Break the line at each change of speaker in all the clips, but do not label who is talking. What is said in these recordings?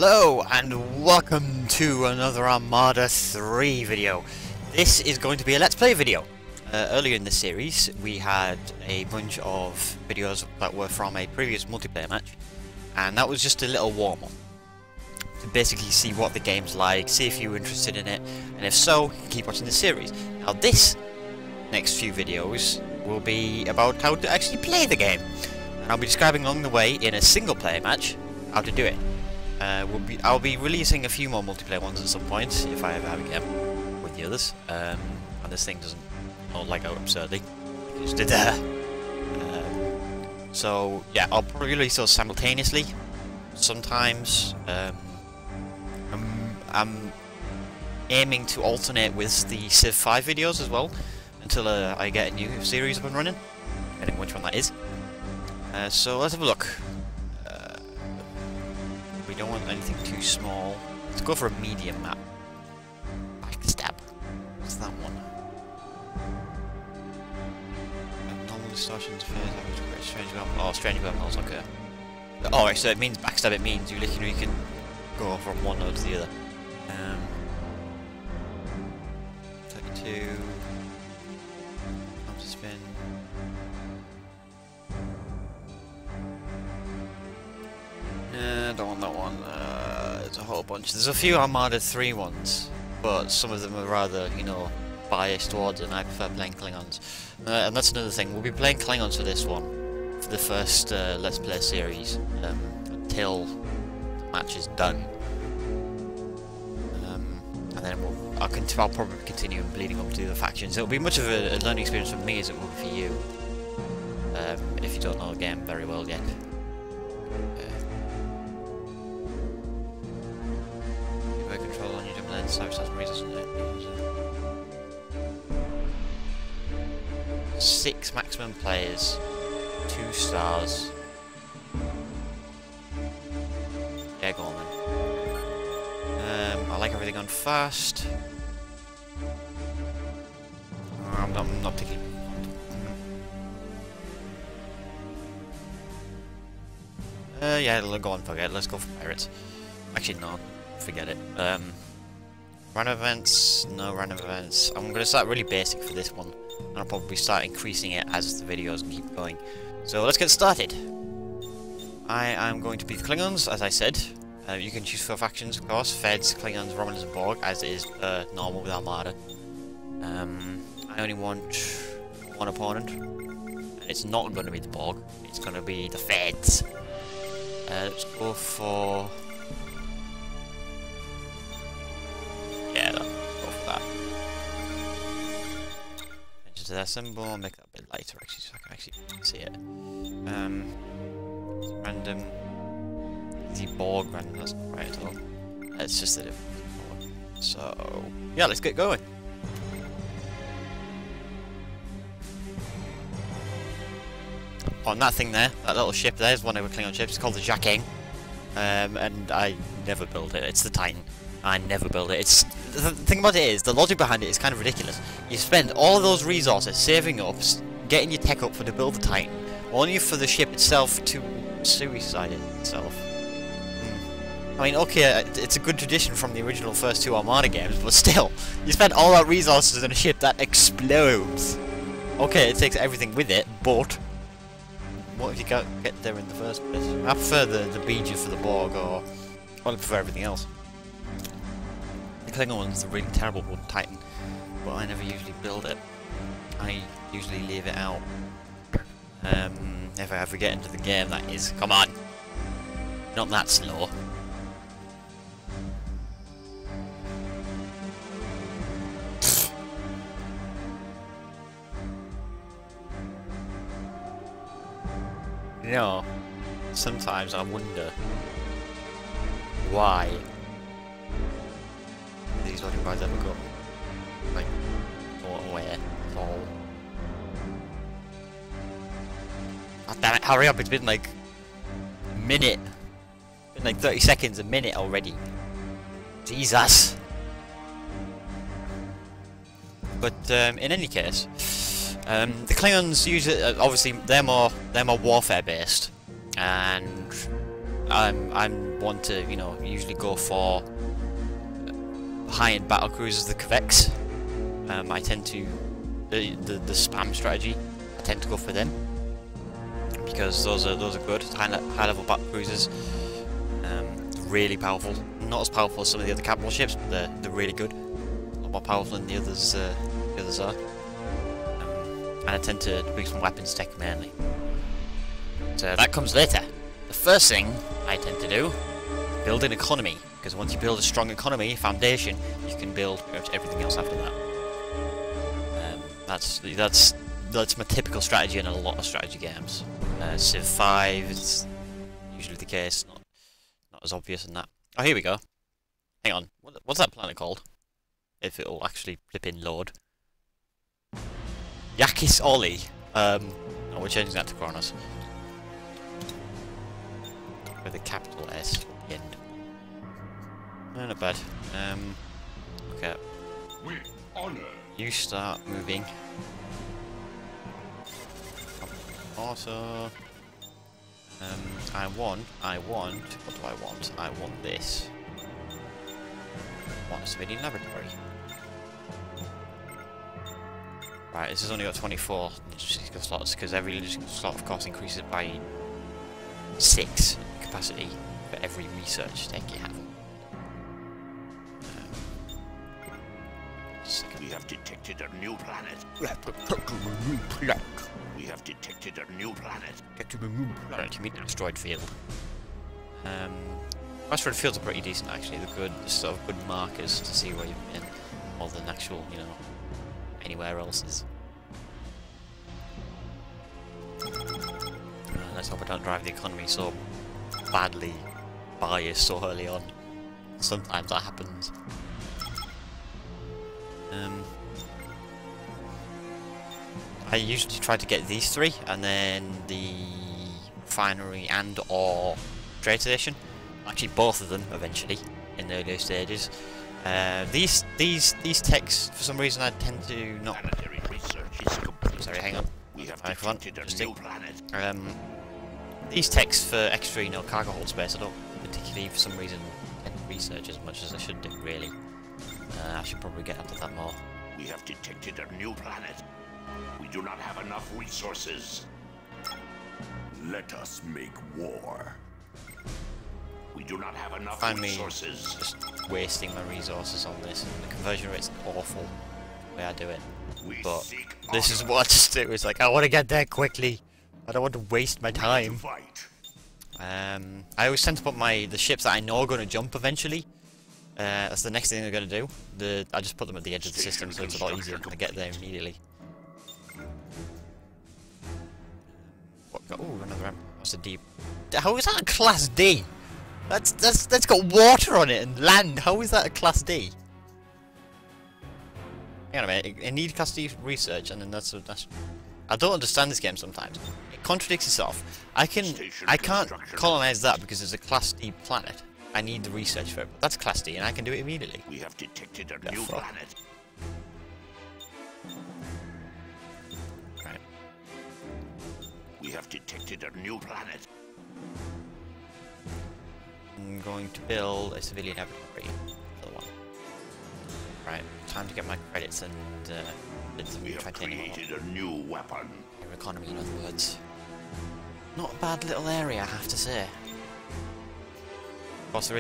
Hello and welcome to another Armada 3 video. This is going to be a Let's Play video. Earlier in the series we had a bunch of videos that were from a previous multiplayer match, and that was just a little warm-up to basically see what the game's like, see if you were interested in it, and if so, you can keep watching the series. Now this next few videos will be about how to actually play the game, and I'll be describing along the way in a single player match how to do it. I'll be releasing a few more multiplayer ones at some point, if I ever have a game with the others, and this thing doesn't lag out absurdly. It just did that. So yeah, I'll probably release those simultaneously. Sometimes I'm aiming to alternate with the Civ 5 videos as well, until I get a new series up and running, depending on which one that is. So let's have a look. We don't want anything too small. Let's go for a medium map. Backstab. What's that one? Normal distortions, strange weapons. Oh, strange weapons, okay. Oh, right, so it means backstab, it means you literally can go from one node to the other. 32. Time to spin. Don't want that one. There's a whole bunch. There's a few Armada 3 ones, but some of them are rather, you know, biased towards it, and I prefer playing Klingons. And that's another thing. We'll be playing Klingons for this one, for the first Let's Play series, until the match is done. And then I'll probably continue bleeding up to the factions. It'll be much of a learning experience for me as it will be for you, if you don't know the game very well yet. Control on your double lens, so that's reason, isn't it? 6 maximum players, 2 stars. Yeah, go on then. I like everything on fast. I'm not particularly. Yeah, go on, forget it. Let's go for pirates. Actually, no. Forget it. Random events, no random events. I'm going to start really basic for this one, and I'll probably start increasing it as the videos keep going. So let's get started. I am going to be the Klingons, as I said. You can choose 4 factions, of course: Feds, Klingons, Romulans, and Borg, as is normal with Armada. I only want one opponent, and it's not going to be the Borg. It's going to be the Feds. Let's go for. Yeah, go for that. Change it to that symbol, make that a bit lighter actually, so I can actually see it. Random. Easy Borg random, that's not right at all. It's just a different Borg. So, yeah, let's get going. On that thing there, that little ship there is one of the Klingon ships, it's called the Jacking. And I never built it, it's the Titan. I never build it. It's the thing about it is, the logic behind it is kind of ridiculous. You spend all those resources saving up, getting your tech up to build the Titan, only for the ship itself to suicide itself. I mean, okay, it's a good tradition from the original first 2 Armada games, but still, you spend all that resources on a ship that explodes. Okay, it takes everything with it, but what if you can't get there in the first place? I prefer the Beeger for the Borg, or well, I prefer everything else. The Klingon one's a really terrible one, Titan, but I never usually build it. I usually leave it out. If I ever get into the game, that is. Come on! Not that slow. You know, sometimes I wonder why these loading bards ever go, like, where at all. Oh, damn it, hurry up, it's been like a minute. It's been like 30 seconds, a minute already. Jesus. But in any case, the Klingons usually, obviously, they're more warfare based, and I'm one to, you know, usually go for high-end battle cruisers, the Quebecs. I tend to the spam strategy. I tend to go for them because those are good high-level battle cruisers. Really powerful. Not as powerful as some of the other capital ships, but they're really good. A lot more powerful than the others are. And I tend to boost my weapons tech mainly. So that comes later. The first thing I tend to do, build an economy, because once you build a strong economy foundation, you can build pretty much everything else after that. That's my typical strategy in a lot of strategy games. Civ 5 is usually the case, not as obvious in that. Oh, here we go. Hang on, what's that planet called? If it'll actually flip in load. Yakis Oli. Oh, we're changing that to Kronos. With a capital S at the end. No, not bad. Okay. You start moving. Also, I want. What do I want? I want this. I want a civilian laboratory. Right, this has only got 24 logistical slots because every logistical slot, of course, increases by 6 capacity for every research tech you have.
We have detected a new planet. We have detected a new planet.
Get to the moon planet. You mean asteroid field. Asteroid fields are pretty decent actually. They're good, sort of good markers to see where you've been, more than actual, you know, anywhere else is. Let's hope I don't drive the economy so badly biased so early on. Sometimes that happens. I usually try to get these 3, and then the refinery and or trade station. Actually, both of them eventually in the earlier stages. These techs, for some reason, I tend to not. Sorry, hang on.
We have detected a new planet.
These techs for extra, you know, cargo hold space, I don't particularly, for some reason, tend to research as much as I should do. Really, I should probably get onto that more.
We have detected a new planet. We do not have enough resources. Let us make war. We do not have enough resources.
Just wasting my resources on this, and the conversion rate's awful the way I do it. But this is what I just do. It's like I want to get there quickly. I don't want to waste my time. I always tend to put the ships that I know are going to jump eventually. That's the next thing they're going to do. I just put them at the edge of the system, so it's a lot easier to get there immediately. Oh, another M. That's a D. How is that a Class D? That's got water on it and land. How is that a Class D? Hang on a minute. I need Class D research, and then that's. I don't understand this game sometimes. It contradicts itself. I can't colonize that because it's a Class D planet. I need the research for it. But that's Class D, and I can do it immediately.
We have detected a new planet.
Right.
We have detected a new planet.
I'm going to build a civilian laboratory. Another one. Right. Time to get my credits and
we have created a new weapon.
Your economy, in other words. Not a bad little area, I have to say. Of course, there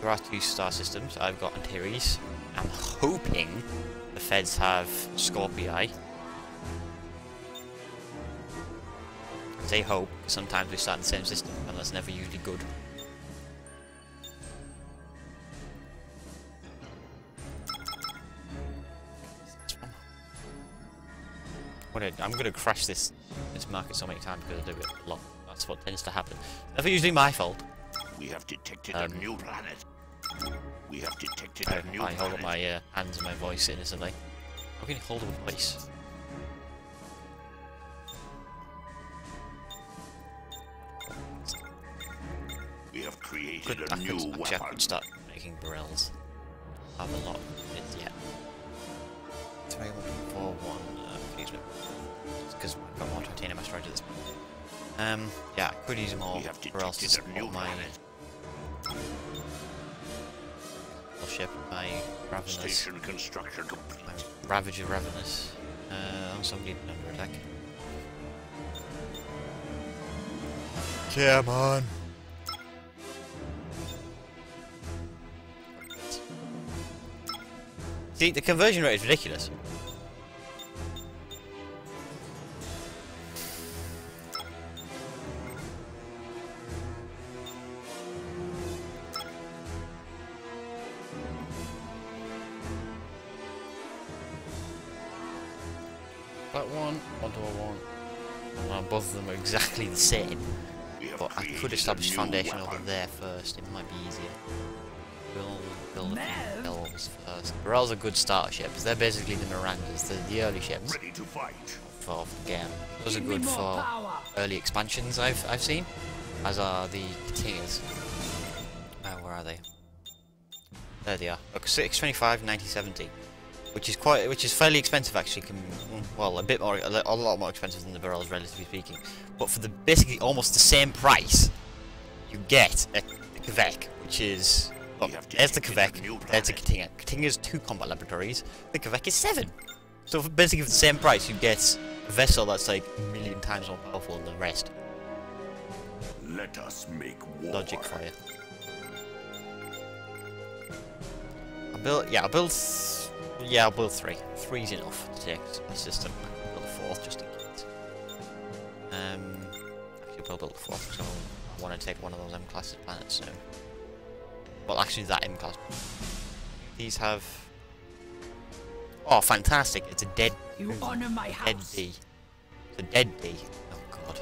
are 2 star systems. I've got Antares. I'm hoping the feds have Scorpii. I say hope, because sometimes we start in the same system, and that's never usually good. I'm gonna crash this market so many times because I do it a lot. That's what tends to happen. Never usually my fault.
We have detected a new planet. We have detected a new planet.
I hold up my hands and my voice innocently. How can you hold up a voice?
We have created a new weapon.
I could start making barrels. I have a lot of it yet. 341, please no. Because I've got more titanium asteroids at this point. Yeah, I could use more, or else to support my ship, my Ravenous,
Station construction complete.
my Ravager Ravenous, on somebody under attack. Come on! See, the conversion rate is ridiculous. That one, 1-1. Both of them are exactly the same. But I could establish foundation over there first, it might be easier. We'll build a few bells first. Morale's are good starter ships, they're basically the Mirandas, the early ships
Ready to fight.
for the game. Those are good for early expansions I've seen, as are the Katingers. Where are they? There they are. Look, 625, 9070. Which is fairly expensive actually, well a lot more expensive than the barrels relatively speaking. But for the basically almost the same price, you get a Quebec, which is, look, there's the Quebec, there's the Katinger. Katinger's 2 combat laboratories, the Quebec is 7. So for basically the same price you get a vessel that's like a million times more powerful than the rest.
Let us make war.
Logic for you. I'll build 3. 3's enough to take a system. I'll build a 4th just in case. Actually I'll build a 4th, so I want to take one of those M-class planets soon. Well, actually that M-class. These have... Oh, fantastic! It's a dead...
You honor my
dead
house.
D. It's a dead D. Oh god.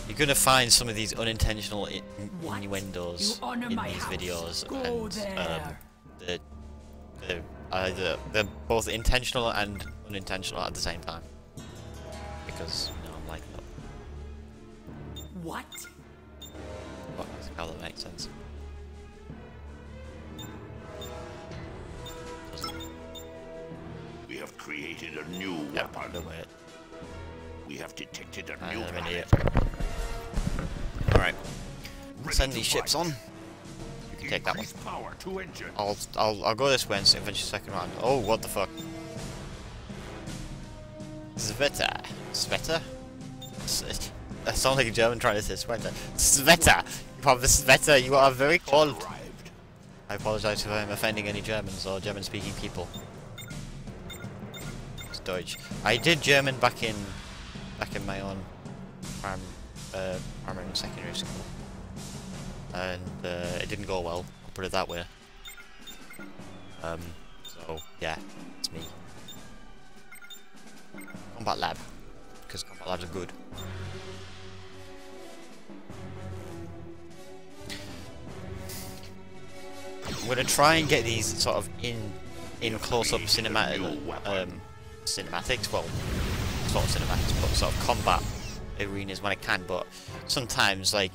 You're gonna find some of these unintentional innuendos in these videos, and they're both intentional and unintentional at the same time. Because, you know, I'm like that.
What?
Well, that's how that makes sense.
We have created a new
Yep,
weapon.
no way.
We have detected a
I'm
new
an
planet.
idiot. Alright. Send these ships on. You can take that one.
Increase power to engine.
I'll go this way and finish the second round. Oh, what the fuck? Sveta. Sveta? That sounds like a German trying to say sweater. Sveta! You have the Sveta, you are very cold.
Arrived.
I apologize if I'm offending any Germans or German speaking people. It's Deutsch. I did German back in my own primary and secondary school. And it didn't go well, I'll put it that way. So yeah, it's me. Combat lab, because combat labs are good. I'm gonna try and get these sort of in close-up cinematics. Well, sort of cinematics, but sort of combat arenas when I can. But sometimes, like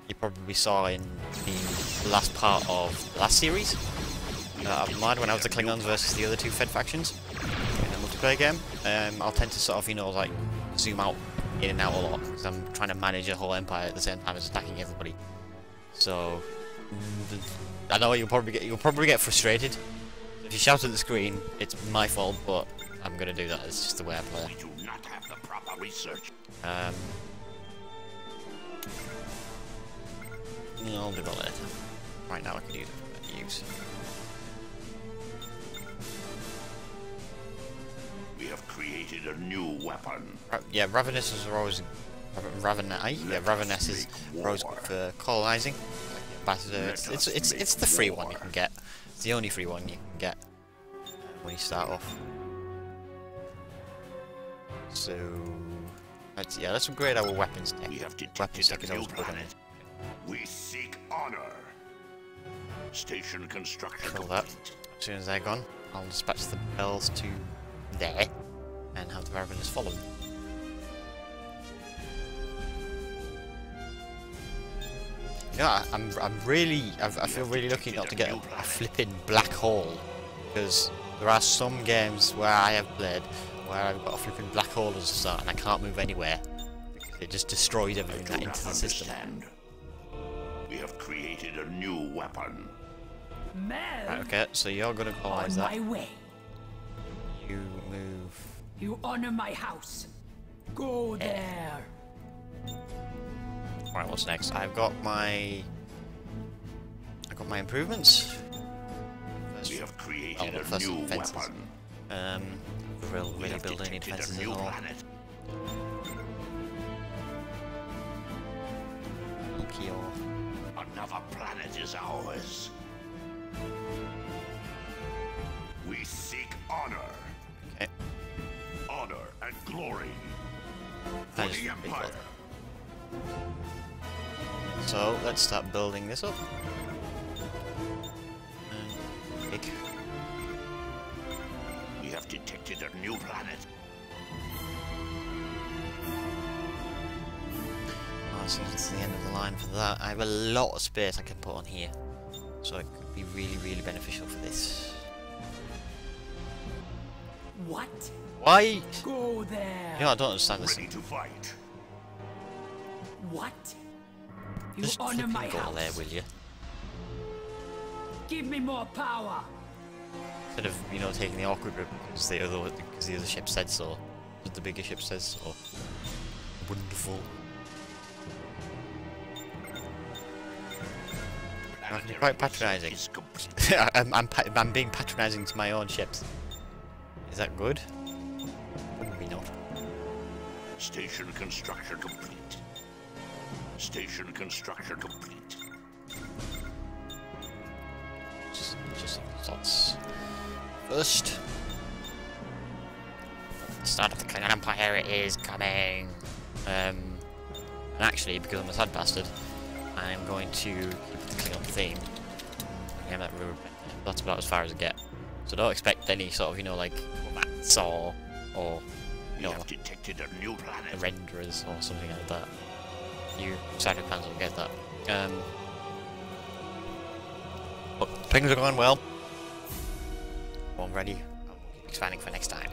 you probably saw in the last part of the last series, mine when I was the Klingons versus the other 2 Fed factions in the multiplayer game, I'll tend to sort of, you know, like zoom out in and out a lot because I'm trying to manage a whole empire at the same time as attacking everybody. So I know you'll probably get frustrated. If you shout at the screen, it's my fault, but I'm gonna do that. It's just the way I play.
We do not have the proper research.
I'll do that later. Right now I can use it for use.
We have created a new weapon.
Yeah, Ravenous are always Ravenous is always good for colonizing. Like the ambassador. It's the free one you can get. It's the only free one you can get when you start off. So let's upgrade our weapons tech.
We have
Weapons
detected
tech is
a new
always good.
planet. We seek honor. Station construction
Kill that.
complete.
As soon as they're gone, I'll dispatch the bells to there and have the Ravenous follow them. You know, I feel really lucky not to get a flipping black hole, because there are some games where I have played where I've got a flipping black hole as a start and I can't move anywhere because It just destroys everything that into the system.
We have created a new weapon.
Right, okay, so you're gonna colonize that.
On my way.
You move.
You honor my house. Go there.
Alright, what's next? I've got my improvements. First,
We have created a
first
new
fences.
weapon.
We'll really build any defenses at all.
Another planet is ours. We seek honor.
Okay.
Honor and glory. For
That is
the
pretty
Empire.
cool. So let's start building this up. Big.
We have detected a new planet.
Oh, so it's the end of the line for that. I have a lot of space I can put on here, so it could be really, really beneficial for this.
What?
Why?
Go there.
You know, I don't understand this.
Ready to fight.
What? You
Just
honor
flipping
my
go
house.
there, will you?
Give me more power.
Instead of, you know, taking the awkward route because the other ship said so. Because the bigger ship says so. Wonderful. I can be quite patronising. I'm being patronising to my own ships. Is that good? Maybe not.
Station construction complete. Station construction complete.
Just thoughts. First, the start of the Klingon Empire is coming. And actually, because I'm a sad bastard, I'm going to keep the Klingon theme. Yeah, that's about as far as I get. So don't expect any sort of, you know, like romance or you know,
detected a new planet.
the renderers or something like that. You cyber fans will get that. But things are going well. I'm ready. I'll keep expanding for next time.